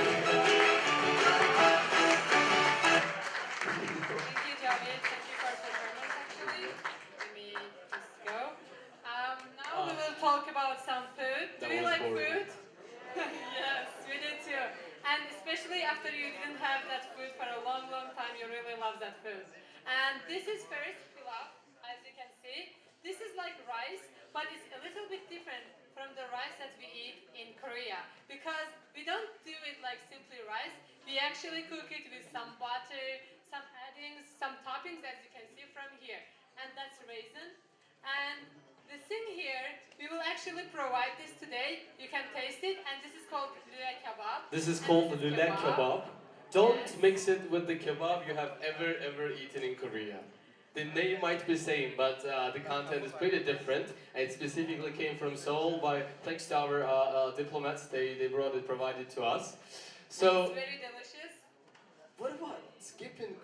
Thank you, Javid. Thank you for performance, actually. Let me just go. Now we will talk about some food. Do That you was like boring. food? Yes, we do too. And especially after you didn't have that food for a long, long time, you really love that food. And this is first pilav, as you can see. This is like rice, but it's a little bit different from the rice that we eat in Korea. Because we don't do it like simply rice. We actually cook it with some butter, some addings, some toppings, as you can see from here. And that's raisin. And the thing here, we will actually provide this today. You can taste it, and this is called lule kebab. This is And called this the is lule kebab. Don't Yes. mix it with the kebab you have ever eaten in Korea. The name might be same, but the content is pretty different. It specifically came from Seoul by thanks to our diplomats. They brought it, provided to us. So. It's very delicious. What about skipping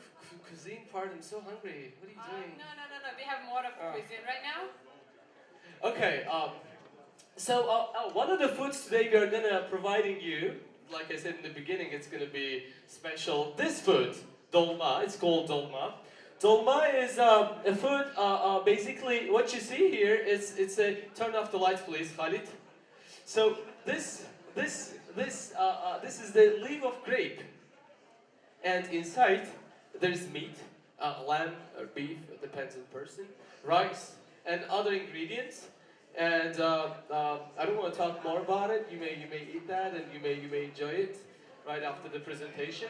cuisine part? I'm so hungry. What are you doing? No. We have more of cuisine right now. Okay. So one of the foods today we are gonna providing you, like I said in the beginning, it's gonna be special. This food, dolma. It's called dolma. Dolma is a food. Basically, what you see here is it's a turn off the lights, please, Khalid. So this is the leaf of grape, and inside there's meat, lamb or beef, it depends on the person, rice, and other ingredients. And I don't want to talk more about it. You may eat that, and you may enjoy it right after the presentation.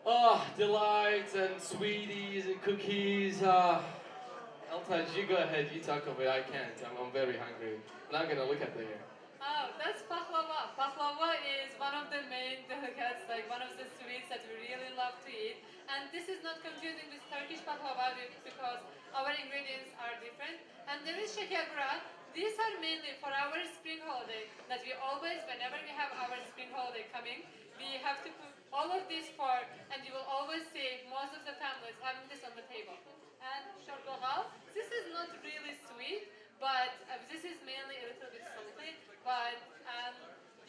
Oh, delights and sweeties and cookies. Altaj, you go ahead. You talk of it. I can't. I'm very hungry. I'm not gonna look at the hair. Oh, that's baklava. Baklava is one of the main delicates, like one of the sweets that we really love to eat. And this is not confusing with Turkish baklava because our ingredients are different. And there is şekerpare. These are mainly for our spring holiday that we always, whenever we have our spring holiday coming, we have to cook all of these for, and you will always see most of the families having this on the table. And şorbagal, this is not really sweet, but this is mainly a little bit salty, but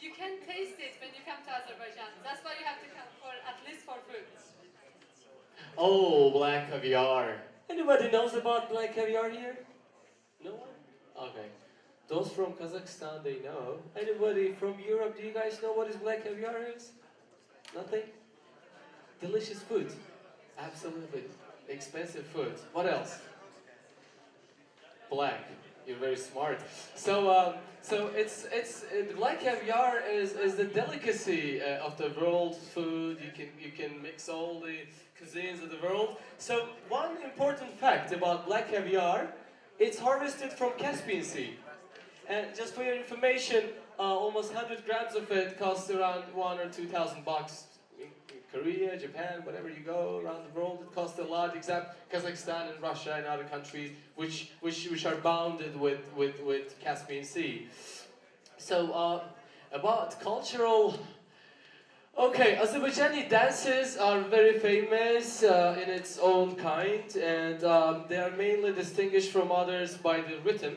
you can taste it when you come to Azerbaijan. That's why you have to come for at least for food. Oh, black caviar. Anybody knows about black caviar here? No one? Okay. Those from Kazakhstan, they know. Anybody from Europe, do you guys know what is black caviar is? Nothing? Delicious food. Absolutely. Expensive food. What else? Black. You're very smart. So the black caviar is the delicacy of the world food. You can mix all the cuisines of the world. So one important fact about black caviar, it's harvested from Caspian Sea. And just for your information, almost 100 grams of it costs around $1,000 or $2,000. In Korea, Japan, wherever you go around the world, it costs a lot, except Kazakhstan and Russia and other countries which are bounded with Caspian Sea. So about cultural. Okay, Azerbaijani dances are very famous in its own kind, and they are mainly distinguished from others by the rhythm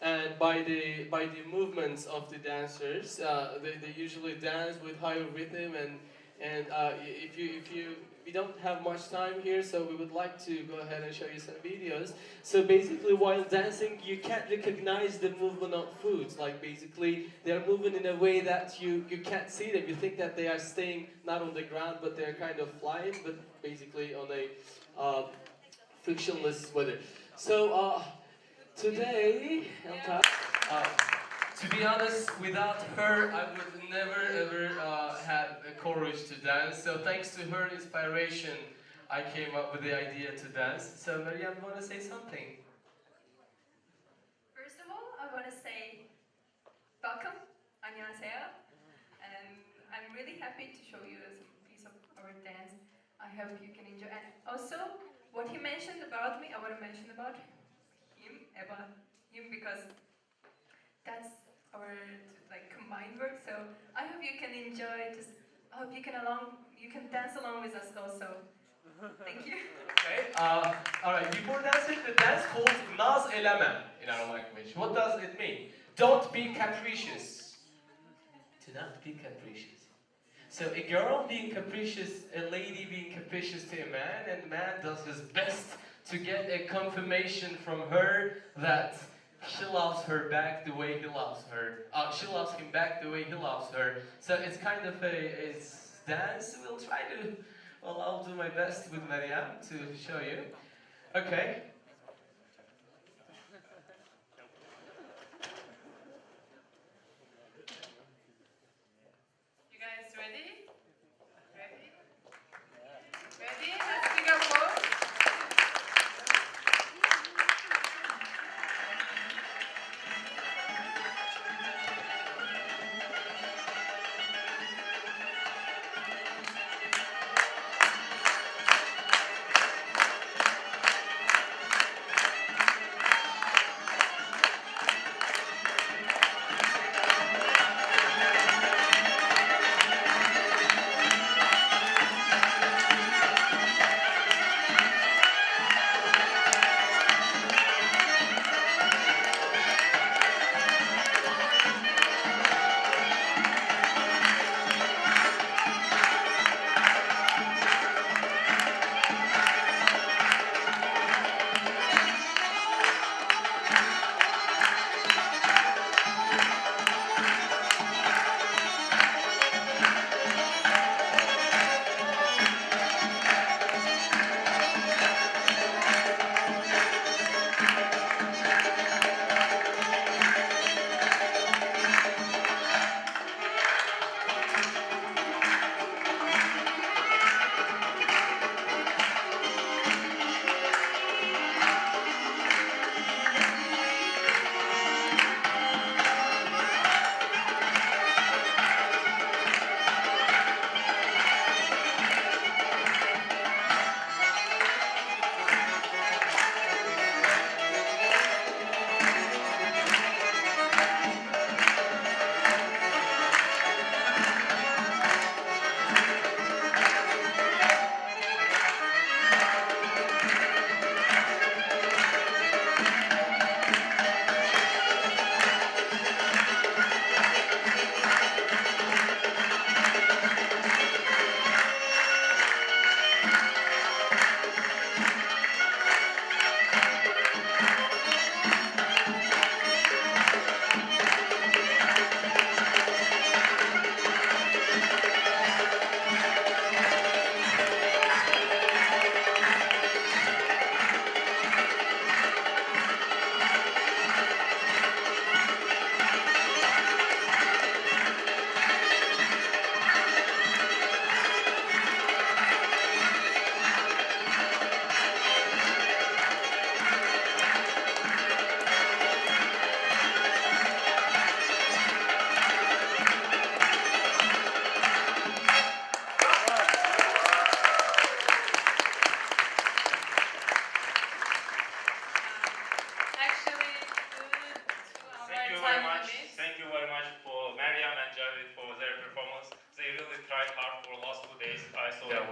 and by the movements of the dancers. They usually dance with higher rhythm, and we don't have much time here, so we would like to go ahead and show you some videos. So basically, while dancing, you can't recognize the movement of foods. Like basically, they're moving in a way that you can't see them. You think that they are staying not on the ground, but they're kind of flying, but basically on a frictionless weather. So today, to be honest, without her, I would never ever have the courage to dance. So thanks to her inspiration, I came up with the idea to dance. So Maryam, you want to say something? First of all, I want to say welcome, 안녕하세요. And I'm really happy to show you a piece of our dance. I hope you can enjoy. And also, what he mentioned about me, I want to mention about him because that's our combined work. So I hope you can enjoy. I hope you can dance along with us also. Thank you. Okay. All right. Before dancing, the dance called Naz Eleme in our language. What does it mean? Don't be capricious. Do not be capricious. So a girl being capricious, a lady being capricious to a man, and the man does his best to get a confirmation from her that she loves her back the way he loves her. She loves him back the way he loves her. So it's kind of a dance. We'll try to. Well, I'll do my best with Maryam to show you. Okay. You guys ready? Ready? Ready? Let's pick up pose.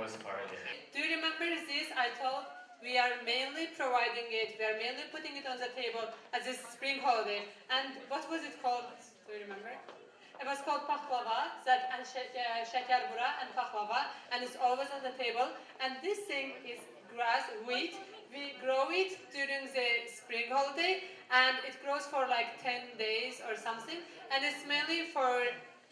was part of it. Do you remember this? I told we are mainly providing it, we are mainly putting it on the table as a spring holiday. And what was it called? Do you remember? It was called paklava, and şeker bura and paklava, and it's always on the table. And this thing is grass, wheat. We grow it during the spring holiday, and it grows for like 10 days or something. And it's mainly for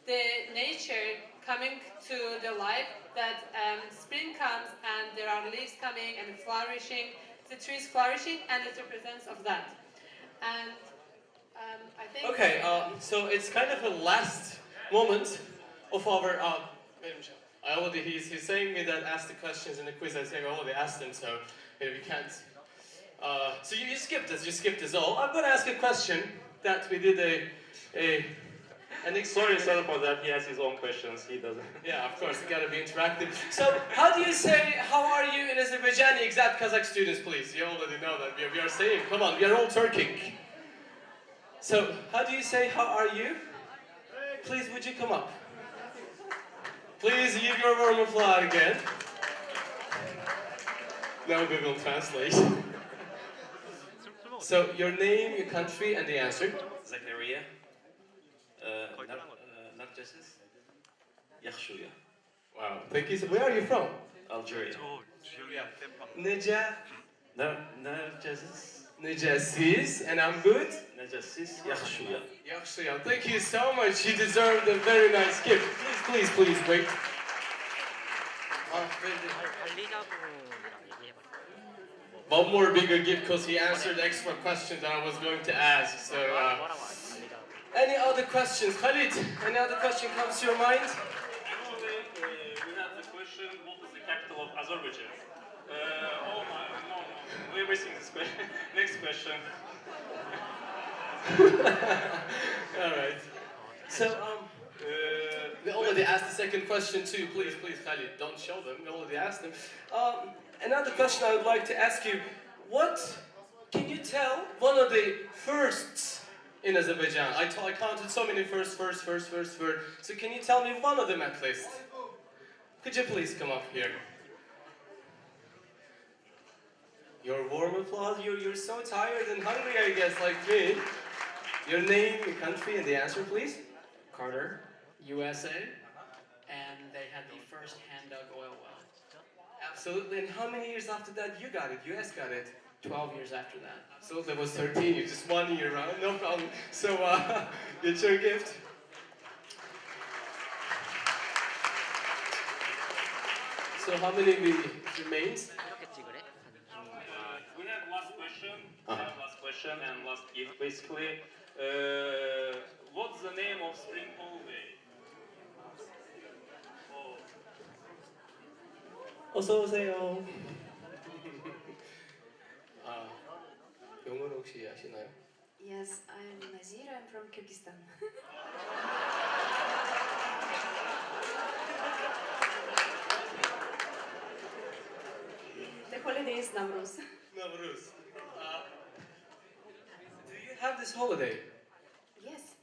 the nature coming to the life, that spring comes and there are leaves coming and flourishing, the trees flourishing, and it represents of that. And I think... Okay, so it's kind of a last moment of our... he's saying me that ask the questions in the quiz. I think I already asked them, so maybe we can't. So you skipped this all. I'm going to ask a question that we did Sorry for that, he has his own questions, he doesn't. Yeah, of course, it gotta be interactive. So, how do you say, how are you in Azerbaijani? Exact Kazakh students, please. You already know that. We are saying, come on, we are all Turkic. So, how do you say, how are you? Please, would you come up? Please give your warm applause again. Now Google Translate. So, your name, your country, and the answer. Zakaria. Wow, thank you. So where are you from? Algeria. Nejasis, and I'm good? Yaxşuya. Thank you so much. You deserved a very nice gift. Please wait. One more bigger gift because he answered extra questions that I was going to ask. So, any other questions? Khalid, any other question comes to your mind? Actually, we have the question, what is the capital of Azerbaijan? No, we're missing this question. Next question. Alright. So, we already asked the second question too. Please, Khalid, don't show them. We already asked them. Another question I would like to ask you. Can you tell one of the firsts in Azerbaijan? I counted so many first. So can you tell me one of them at least? Could you please come up here? Your warm applause. You're so tired and hungry, I guess, like me. Your name, your country, and the answer, please. Carter, USA, and they had the first hand-dug oil well. Absolutely. And how many years after that you got it? US got it? 12 years after that. So that was 13. You just 1 year, right? No problem. So it's your gift. So how many remains? We have last question. And last gift, basically. What's the name of spring holiday? 어서오세요. 영어를 혹시 아시나요? Yes, I'm Nazir. I'm from Kyrgyzstan. The holiday is Nowruz. Nowruz. Do you have this holiday? Yes.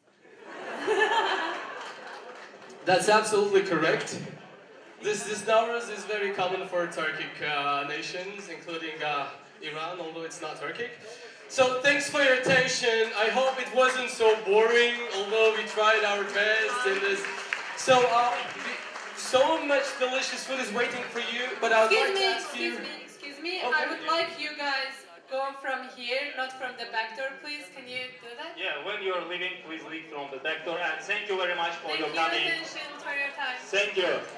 That's absolutely correct. This Nowruz is very common for Turkic nations, including Iran, although it's not Turkic. So thanks for your attention. I hope it wasn't so boring, although we tried our best in this. So, so much delicious food is waiting for you, but I would like to ask you... Excuse me, Okay. I would like you guys go from here, not from the back door, please. Can you do that? Yeah, when you're leaving, please leave from the back door. And thank you very much for your Thank you, coming. attention, for your time. Thank you.